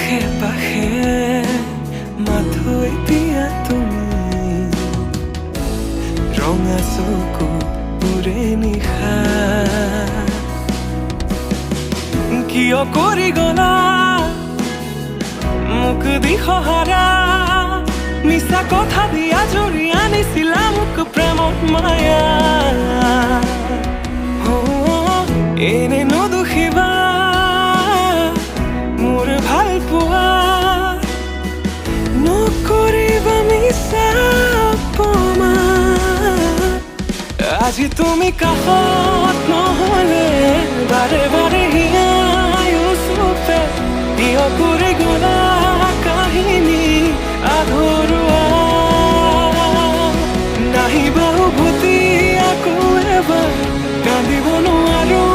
আশে পাশে মাথো এতিয়া তুমি ৰঙা চকু পুৰে নিশা কিয় কৰি গলা মোক দিশহাৰা মিছা কথা দিয়া জুৰি আনিছিলা মোক প্ৰেমত মায়া এনে নদুখিবা মোৰ ভাল পোৱা নকৰিবা মিছা অপমান আজি তুমি কাষত নহলে বাৰে বাৰে হিয়াই ওচৰতে কিয় কৰি গলা কাহিনী আধৰুৱা নাহিবা উভতি আকৌ এবাৰ কান্দিব নোৱাৰো